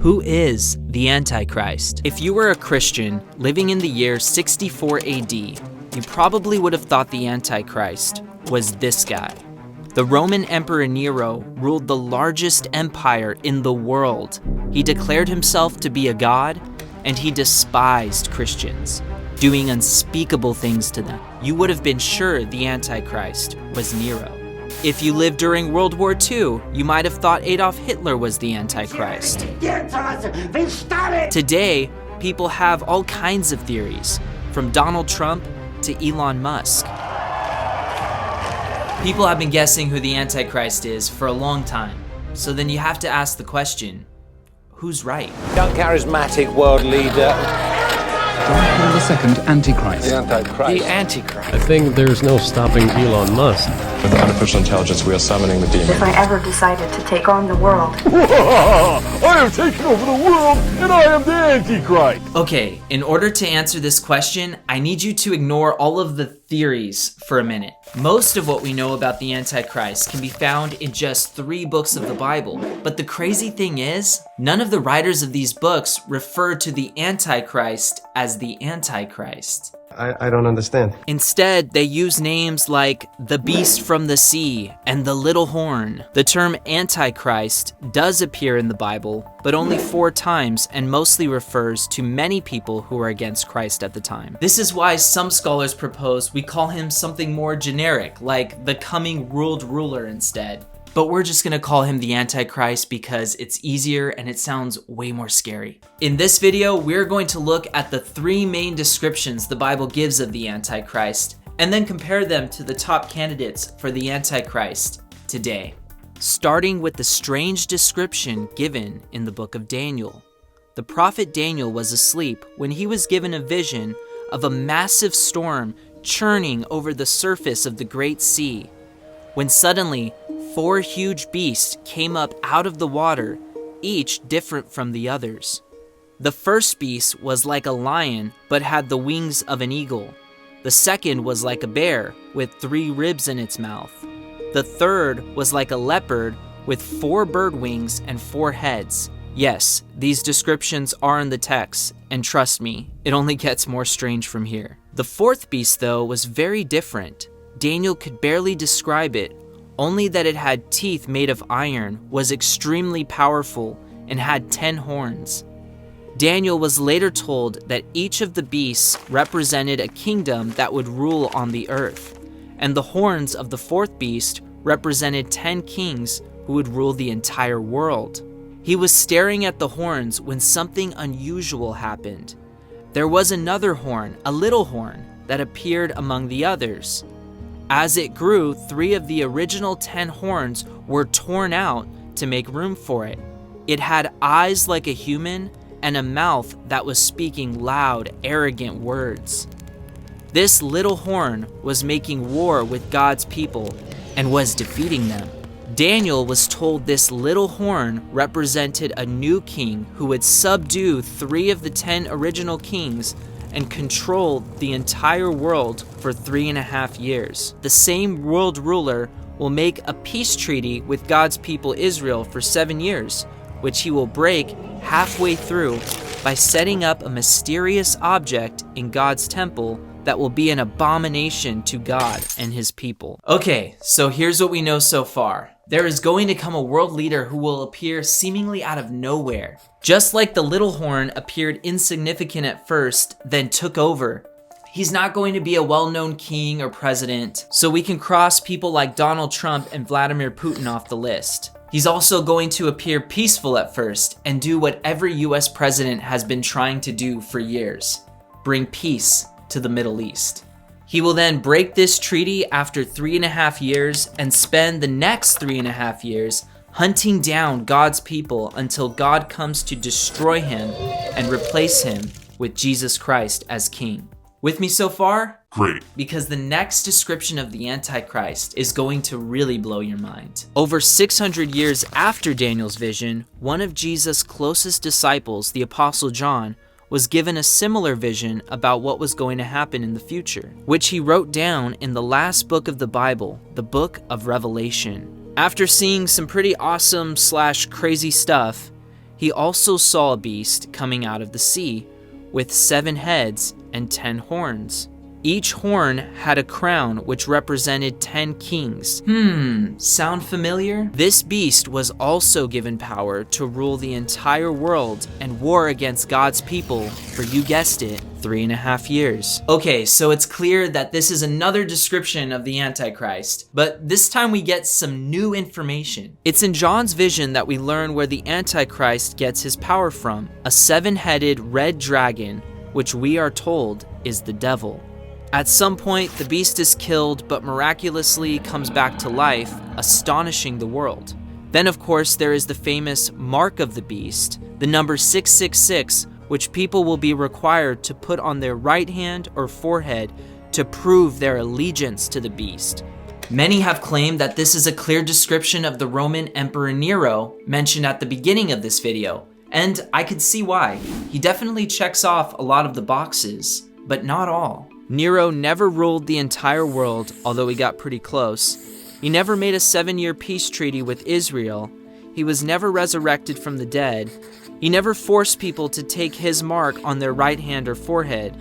Who is the Antichrist? If you were a Christian living in the year 64 AD, you probably would have thought the Antichrist was this guy. The Roman Emperor Nero ruled the largest empire in the world. He declared himself to be a god, and he despised Christians, doing unspeakable things to them. You would have been sure the Antichrist was Nero. If you lived during World War II, you might have thought Adolf Hitler was the Antichrist. Today, people have all kinds of theories, from Donald Trump to Elon Musk. People have been guessing who the Antichrist is for a long time, so then you have to ask the question, who's right? Young charismatic world leader. John Paul II Antichrist. The Antichrist. The Antichrist. I think there's no stopping Elon Musk. With artificial intelligence, we are summoning the demon. If I ever decided to take on the world. I am taking over the world, and I am the Antichrist. Okay, in order to answer this question, I need you to ignore all of the theories for a minute. Most of what we know about the Antichrist can be found in just 3 books of the Bible. But the crazy thing is, none of the writers of these books refer to the Antichrist as the Antichrist. I don't understand. Instead, they use names like the beast from the sea and the little horn. The term Antichrist does appear in the Bible, but only 4 times and mostly refers to many people who are against Christ at the time. This is why some scholars propose we call him something more generic, like the coming world ruler instead. But we're just gonna call him the Antichrist because it's easier and it sounds way more scary. In this video, we're going to look at the 3 main descriptions the Bible gives of the Antichrist, and then compare them to the top candidates for the Antichrist today. Starting with the strange description given in the book of Daniel. The prophet Daniel was asleep when he was given a vision of a massive storm churning over the surface of the great sea, when suddenly 4 huge beasts came up out of the water, each different from the others. The first beast was like a lion, but had the wings of an eagle. The second was like a bear, with 3 ribs in its mouth. The third was like a leopard, with 4 bird wings and 4 heads. Yes, these descriptions are in the text, and trust me, it only gets more strange from here. The fourth beast, though, was very different. Daniel could barely describe it, only that it had teeth made of iron, was extremely powerful, and had 10 horns. Daniel was later told that each of the beasts represented a kingdom that would rule on the earth, and the horns of the fourth beast represented 10 kings who would rule the entire world. He was staring at the horns when something unusual happened. There was another horn, a little horn, that appeared among the others. As it grew, 3 of the original 10 horns were torn out to make room for it. It had eyes like a human and a mouth that was speaking loud, arrogant words. This little horn was making war with God's people and was defeating them. Daniel was told this little horn represented a new king who would subdue 3 of the 10 original kings and control the entire world for 3.5 years. The same world ruler will make a peace treaty with God's people Israel for 7 years, which he will break halfway through by setting up a mysterious object in God's temple that will be an abomination to God and his people. Okay, so here's what we know so far. There is going to come a world leader who will appear seemingly out of nowhere. Just like the little horn appeared insignificant at first, then took over. He's not going to be a well-known king or president, so we can cross people like Donald Trump and Vladimir Putin off the list. He's also going to appear peaceful at first and do what every US president has been trying to do for years: bring peace to the Middle East. He will then break this treaty after 3.5 years and spend the next 3.5 years hunting down God's people until God comes to destroy him and replace him with Jesus Christ as king. With me so far? Great. Because the next description of the Antichrist is going to really blow your mind. Over 600 years after Daniel's vision, one of Jesus' closest disciples, the Apostle John, was given a similar vision about what was going to happen in the future, which he wrote down in the last book of the Bible, the book of Revelation. After seeing some pretty awesome / crazy stuff, He also saw a beast coming out of the sea, with 7 heads and 10 horns. Each horn had a crown which represented 10 kings. Sound familiar? This beast was also given power to rule the entire world and war against God's people for, you guessed it, 3.5 years. Okay, so it's clear that this is another description of the Antichrist, but this time we get some new information. It's in John's vision that we learn where the Antichrist gets his power from, a 7-headed red dragon, which we are told is the devil. At some point, the beast is killed, but miraculously comes back to life, astonishing the world. Then, of course, there is the famous mark of the beast, the number 666, which people will be required to put on their right hand or forehead to prove their allegiance to the beast. Many have claimed that this is a clear description of the Roman Emperor Nero mentioned at the beginning of this video, and I could see why. He definitely checks off a lot of the boxes, but not all. Nero never ruled the entire world, although he got pretty close. He never made a 7-year peace treaty with Israel. He was never resurrected from the dead. He never forced people to take his mark on their right hand or forehead.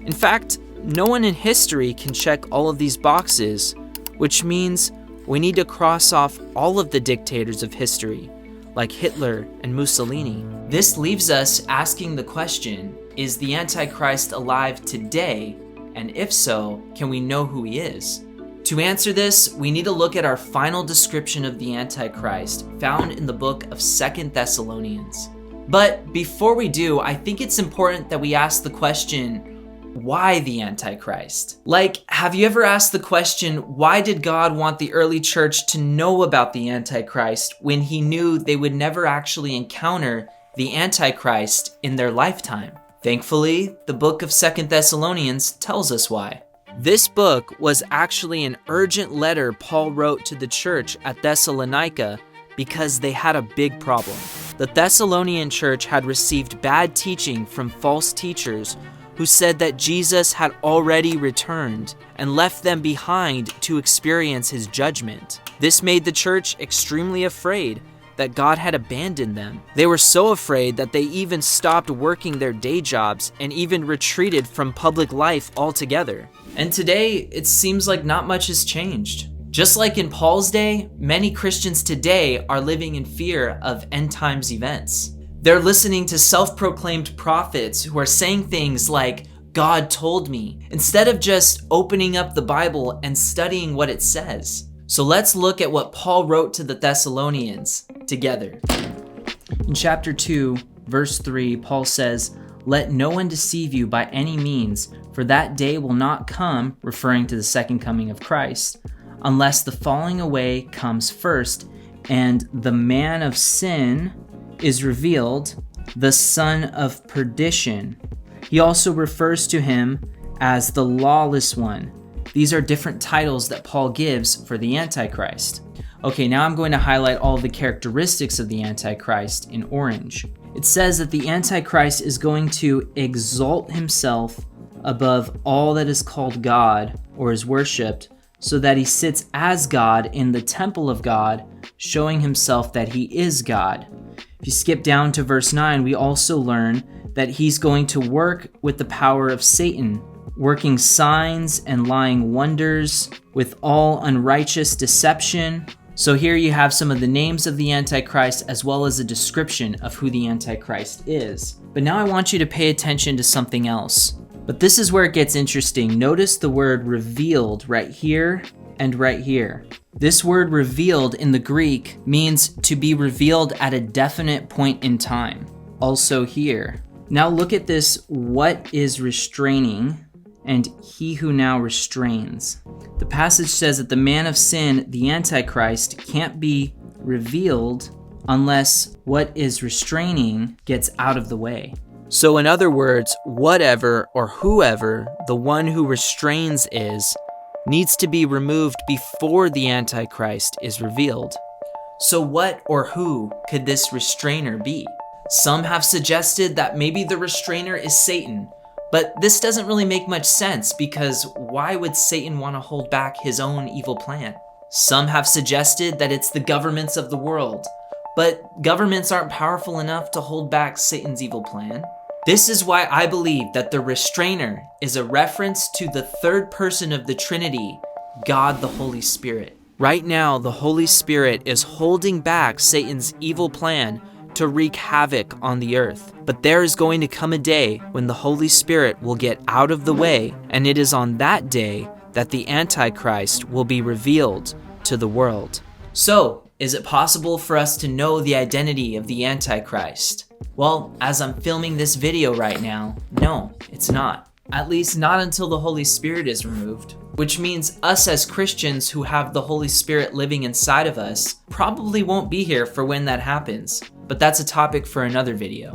In fact, no one in history can check all of these boxes, which means we need to cross off all of the dictators of history, like Hitler and Mussolini. This leaves us asking the question, is the Antichrist alive today? And if so, can we know who he is? To answer this, we need to look at our final description of the Antichrist, found in the book of 2 Thessalonians. But before we do, I think it's important that we ask the question, why the Antichrist? Like, have you ever asked the question, why did God want the early church to know about the Antichrist when he knew they would never actually encounter the Antichrist in their lifetime? Thankfully, the book of 2 Thessalonians tells us why. This book was actually an urgent letter Paul wrote to the church at Thessalonica because they had a big problem. The Thessalonian church had received bad teaching from false teachers who said that Jesus had already returned and left them behind to experience his judgment. This made the church extremely afraid that God had abandoned them. They were so afraid that they even stopped working their day jobs and even retreated from public life altogether. And today, it seems like not much has changed. Just like in Paul's day, many Christians today are living in fear of end times events. They're listening to self-proclaimed prophets who are saying things like, God told me, instead of just opening up the Bible and studying what it says. So let's look at what Paul wrote to the Thessalonians together. In chapter 2, verse 3, Paul says, "Let no one deceive you by any means, for that day will not come," referring to the second coming of Christ, "unless the falling away comes first, and the man of sin is revealed, the son of perdition." He also refers to him as the lawless one. These are different titles that Paul gives for the Antichrist. Okay, now I'm going to highlight all of the characteristics of the Antichrist in orange. It says that the Antichrist is going to exalt himself above all that is called God or is worshipped, so that he sits as God in the temple of God, showing himself that he is God. If you skip down to verse 9, we also learn that he's going to work with the power of Satan, working signs and lying wonders with all unrighteous deception. So here you have some of the names of the Antichrist as well as a description of who the Antichrist is. But now I want you to pay attention to something else. But this is where it gets interesting. Notice the word revealed right here and right here. This word revealed in the Greek means to be revealed at a definite point in time. Also here. Now look at this, what is restraining, and he who now restrains. The passage says that the man of sin, the Antichrist, can't be revealed unless what is restraining gets out of the way. So in other words, whatever or whoever the one who restrains is, needs to be removed before the Antichrist is revealed. So what or who could this restrainer be? Some have suggested that maybe the restrainer is Satan, but this doesn't really make much sense because why would Satan want to hold back his own evil plan? Some have suggested that it's the governments of the world, but governments aren't powerful enough to hold back Satan's evil plan. This is why I believe that the restrainer is a reference to the third person of the Trinity, God the Holy Spirit. Right now, the Holy Spirit is holding back Satan's evil plan to wreak havoc on the earth. But there is going to come a day when the Holy Spirit will get out of the way, and it is on that day that the Antichrist will be revealed to the world. So, is it possible for us to know the identity of the Antichrist? Well, as I'm filming this video right now, no, it's not. At least not until the Holy Spirit is removed. Which means us as Christians who have the Holy Spirit living inside of us probably won't be here for when that happens. But that's a topic for another video.